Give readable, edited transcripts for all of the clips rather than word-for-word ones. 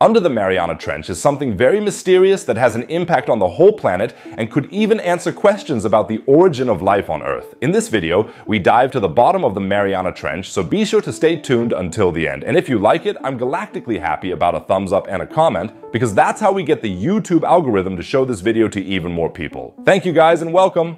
Under the Mariana Trench is something very mysterious that has an impact on the whole planet and could even answer questions about the origin of life on Earth. In this video, we dive to the bottom of the Mariana Trench, so be sure to stay tuned until the end. And if you like it, I'm galactically happy about a thumbs up and a comment, because that's how we get the YouTube algorithm to show this video to even more people. Thank you guys and welcome!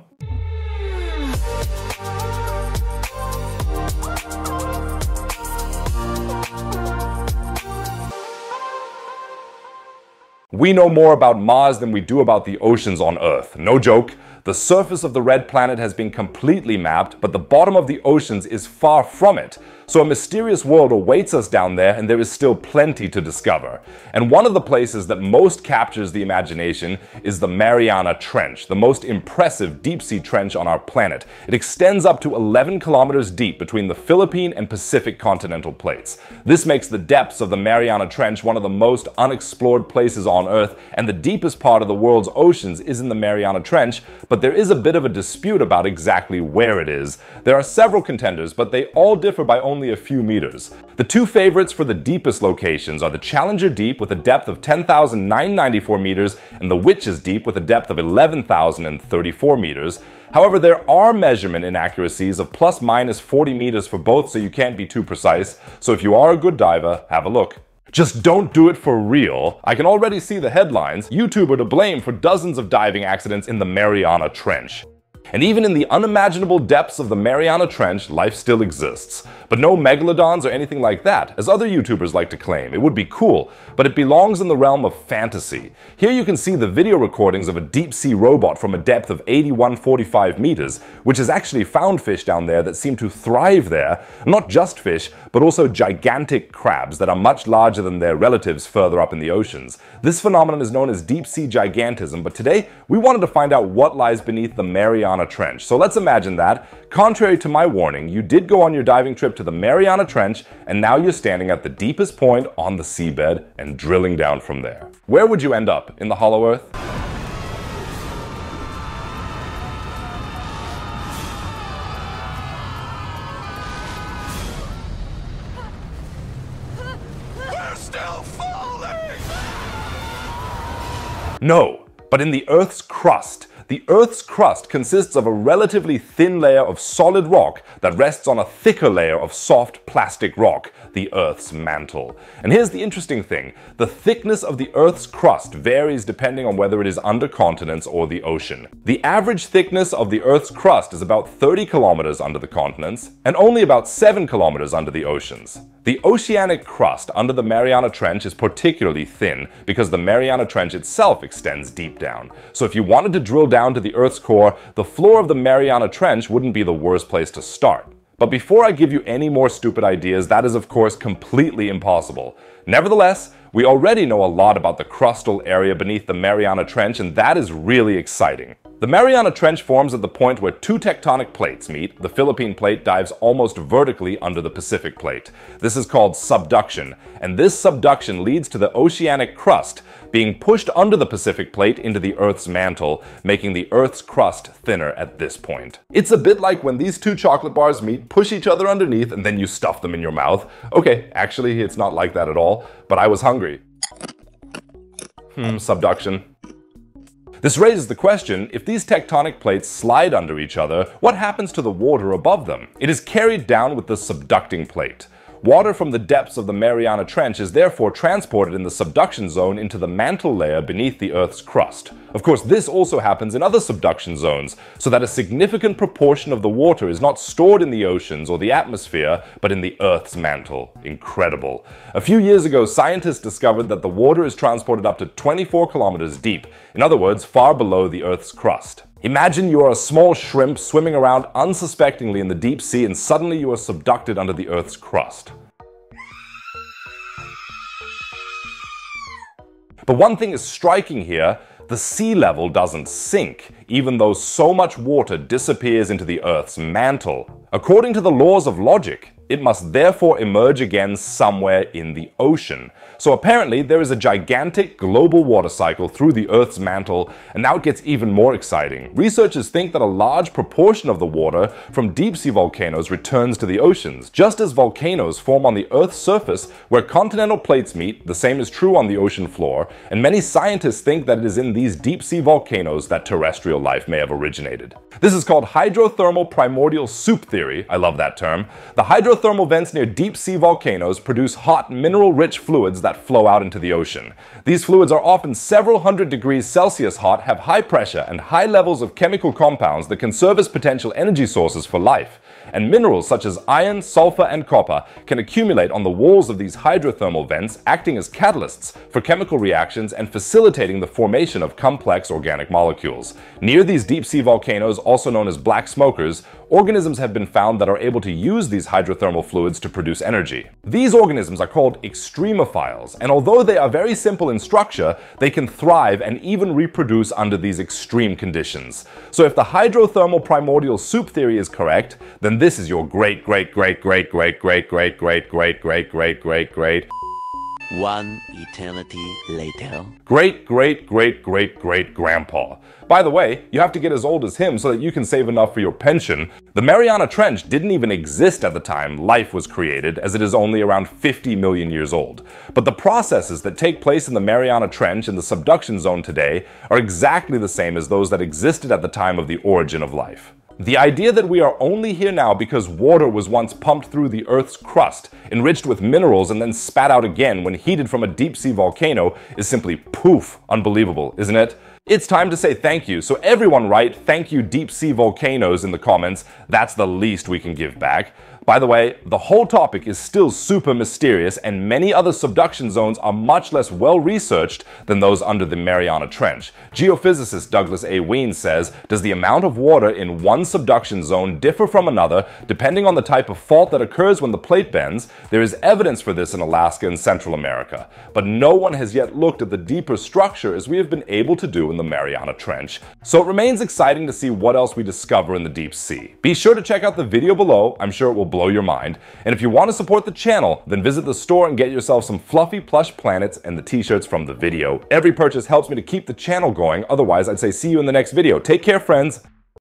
We know more about Mars than we do about the oceans on Earth. No joke. The surface of the red planet has been completely mapped, but the bottom of the oceans is far from it. So a mysterious world awaits us down there, and there is still plenty to discover. And one of the places that most captures the imagination is the Mariana Trench, the most impressive deep-sea trench on our planet. It extends up to 11 kilometers deep between the Philippine and Pacific continental plates. This makes the depths of the Mariana Trench one of the most unexplored places on Earth, and the deepest part of the world's oceans is in the Mariana Trench, but there is a bit of a dispute about exactly where it is. There are several contenders, but they all differ by only a few meters. The two favorites for the deepest locations are the Challenger Deep with a depth of 10,994 meters and the Witches Deep with a depth of 11,034 meters. However, there are measurement inaccuracies of plus minus 40 meters for both, so you can't be too precise. So if you are a good diver, have a look. Just don't do it for real. I can already see the headlines. YouTube are to blame for dozens of diving accidents in the Mariana Trench. And even in the unimaginable depths of the Mariana Trench, life still exists. But no megalodons or anything like that, as other YouTubers like to claim. It would be cool, but it belongs in the realm of fantasy. Here you can see the video recordings of a deep-sea robot from a depth of 8145 meters, which has actually found fish down there that seem to thrive there. Not just fish, but also gigantic crabs that are much larger than their relatives further up in the oceans. This phenomenon is known as deep-sea gigantism, but today we wanted to find out what lies beneath the Mariana Trench. So let's imagine that, contrary to my warning, you did go on your diving trip to the Mariana Trench, and now you're standing at the deepest point on the seabed and drilling down from there. Where would you end up? In the hollow Earth? We're still falling! No, but in the Earth's crust. The Earth's crust consists of a relatively thin layer of solid rock that rests on a thicker layer of soft plastic rock, the Earth's mantle. And here's the interesting thing. The thickness of the Earth's crust varies depending on whether it is under continents or the ocean. The average thickness of the Earth's crust is about 30 kilometers under the continents and only about 7 kilometers under the oceans. The oceanic crust under the Mariana Trench is particularly thin because the Mariana Trench itself extends deep down. So if you wanted to drill down to the Earth's core, the floor of the Mariana Trench wouldn't be the worst place to start. But before I give you any more stupid ideas, that is of course completely impossible. Nevertheless, we already know a lot about the crustal area beneath the Mariana Trench, and that is really exciting. The Mariana Trench forms at the point where two tectonic plates meet. The Philippine plate dives almost vertically under the Pacific plate. This is called subduction, and this subduction leads to the oceanic crust being pushed under the Pacific plate into the Earth's mantle, making the Earth's crust thinner at this point. It's a bit like when these two chocolate bars meet, push each other underneath, and then you stuff them in your mouth. Okay, actually it's not like that at all, but I was hungry. Subduction. This raises the question, if these tectonic plates slide under each other, what happens to the water above them? It is carried down with the subducting plate. Water from the depths of the Mariana Trench is therefore transported in the subduction zone into the mantle layer beneath the Earth's crust. Of course, this also happens in other subduction zones, so that a significant proportion of the water is not stored in the oceans or the atmosphere, but in the Earth's mantle. Incredible. A few years ago, scientists discovered that the water is transported up to 24 kilometers deep, in other words, far below the Earth's crust. Imagine you are a small shrimp swimming around unsuspectingly in the deep sea, and suddenly you are subducted under the Earth's crust. But one thing is striking here. The sea level doesn't sink, even though so much water disappears into the Earth's mantle. According to the laws of logic, It must therefore emerge again somewhere in the ocean. So apparently there is a gigantic global water cycle through the Earth's mantle, and now it gets even more exciting. Researchers think that a large proportion of the water from deep-sea volcanoes returns to the oceans. Just as volcanoes form on the Earth's surface where continental plates meet, the same is true on the ocean floor, and many scientists think that it is in these deep-sea volcanoes that terrestrial life may have originated. This is called hydrothermal primordial soup theory. I love that term. The hydrothermal vents near deep-sea volcanoes produce hot, mineral-rich fluids that flow out into the ocean. These fluids are often several hundred degrees Celsius hot, have high pressure, and high levels of chemical compounds that can serve as potential energy sources for life. And minerals such as iron, sulfur, and copper can accumulate on the walls of these hydrothermal vents, acting as catalysts for chemical reactions and facilitating the formation of complex organic molecules. Near these deep-sea volcanoes, also known as black smokers, organisms have been found that are able to use these hydrothermal fluids to produce energy. These organisms are called extremophiles, and although they are very simple in structure, they can thrive and even reproduce under these extreme conditions. So if the hydrothermal primordial soup theory is correct, then this is your great One eternity later. great grandpa. By the way, you have to get as old as him so that you can save enough for your pension. The Mariana Trench didn't even exist at the time life was created, as it is only around 50 million years old. But the processes that take place in the Mariana Trench and the subduction zone today are exactly the same as those that existed at the time of the origin of life. The idea that we are only here now because water was once pumped through the Earth's crust, enriched with minerals and then spat out again when heated from a deep-sea volcano is simply poof unbelievable, isn't it? It's time to say thank you, so everyone write "thank you deep-sea volcanoes" in the comments. That's the least we can give back. By the way, the whole topic is still super mysterious, and many other subduction zones are much less well-researched than those under the Mariana Trench. Geophysicist Douglas A. Wien says, "Does the amount of water in one subduction zone differ from another depending on the type of fault that occurs when the plate bends? There is evidence for this in Alaska and Central America, but no one has yet looked at the deeper structure as we have been able to do in the Mariana Trench. So it remains exciting to see what else we discover in the deep sea." Be sure to check out the video below. I'm sure it will blow your mind. And if you want to support the channel, then visit the store and get yourself some fluffy plush planets and the t-shirts from the video. Every purchase helps me to keep the channel going. Otherwise, I'd say see you in the next video. Take care, friends.